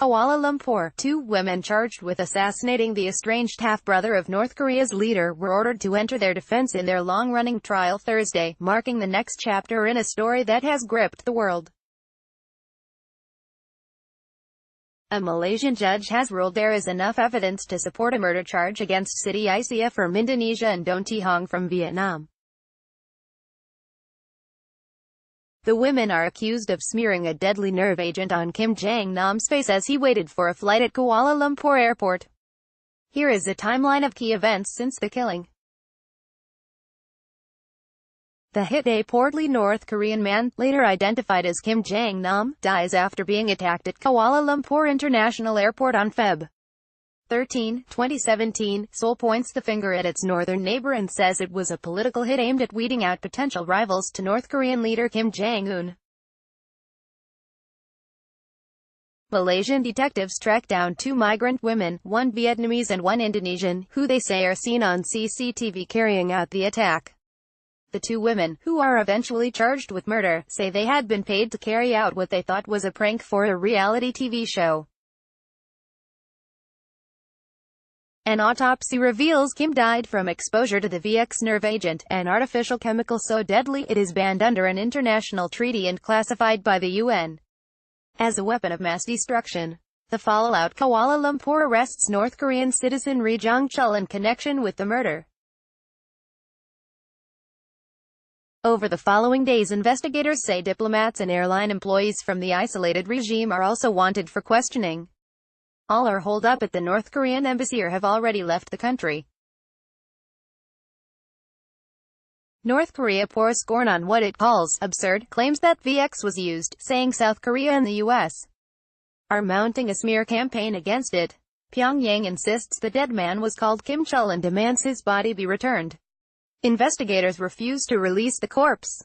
Kuala Lumpur. Two women charged with assassinating the estranged half-brother of North Korea's leader were ordered to enter their defense in their long-running trial Thursday, marking the next chapter in a story that has gripped the world. A Malaysian judge has ruled there is enough evidence to support a murder charge against Siti Aisyah from Indonesia and Don Thi Hong from Vietnam. The women are accused of smearing a deadly nerve agent on Kim Jong Nam's face as he waited for a flight at Kuala Lumpur Airport. Here is a timeline of key events since the killing. The hit, a portly North Korean man, later identified as Kim Jong Nam, dies after being attacked at Kuala Lumpur International Airport on Feb. 13, 2017. Seoul points the finger at its northern neighbor and says it was a political hit aimed at weeding out potential rivals to North Korean leader Kim Jong-un. Malaysian detectives track down two migrant women, one Vietnamese and one Indonesian, who they say are seen on CCTV carrying out the attack. The two women, who are eventually charged with murder, say they had been paid to carry out what they thought was a prank for a reality TV show. An autopsy reveals Kim died from exposure to the VX nerve agent, an artificial chemical so deadly it is banned under an international treaty and classified by the UN as a weapon of mass destruction. The fallout: Kuala Lumpur arrests North Korean citizen Ri Jong-chul in connection with the murder. Over the following days, investigators say diplomats and airline employees from the isolated regime are also wanted for questioning. All are holed up at the North Korean embassy or have already left the country. North Korea pours scorn on what it calls absurd claims that VX was used, saying South Korea and the U.S. are mounting a smear campaign against it. Pyongyang insists the dead man was called Kim Chul and demands his body be returned. Investigators refuse to release the corpse.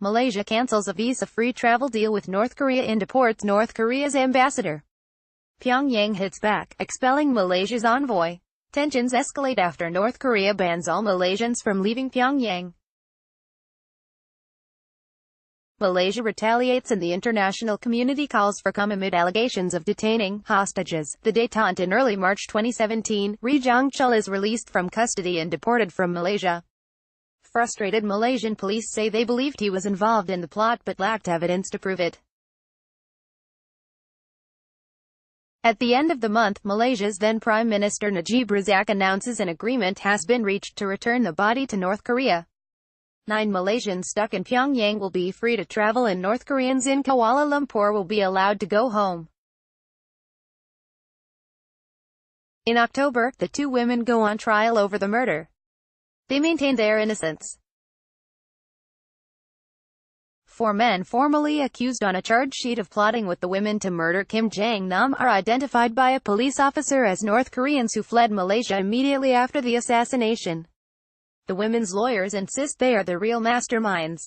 Malaysia cancels a visa-free travel deal with North Korea and deports North Korea's ambassador. Pyongyang hits back, expelling Malaysia's envoy. Tensions escalate after North Korea bans all Malaysians from leaving Pyongyang. Malaysia retaliates and the international community calls for calm amid allegations of detaining hostages. The détente in early March 2017, Ri Jong-chul is released from custody and deported from Malaysia. Frustrated Malaysian police say they believed he was involved in the plot but lacked evidence to prove it. At the end of the month, Malaysia's then Prime Minister Najib Razak announces an agreement has been reached to return the body to North Korea. 9 Malaysians stuck in Pyongyang will be free to travel and North Koreans in Kuala Lumpur will be allowed to go home. In October, the two women go on trial over the murder. They maintain their innocence. 4 men formally accused on a charge sheet of plotting with the women to murder Kim Jong Nam are identified by a police officer as North Koreans who fled Malaysia immediately after the assassination. The women's lawyers insist they are the real masterminds.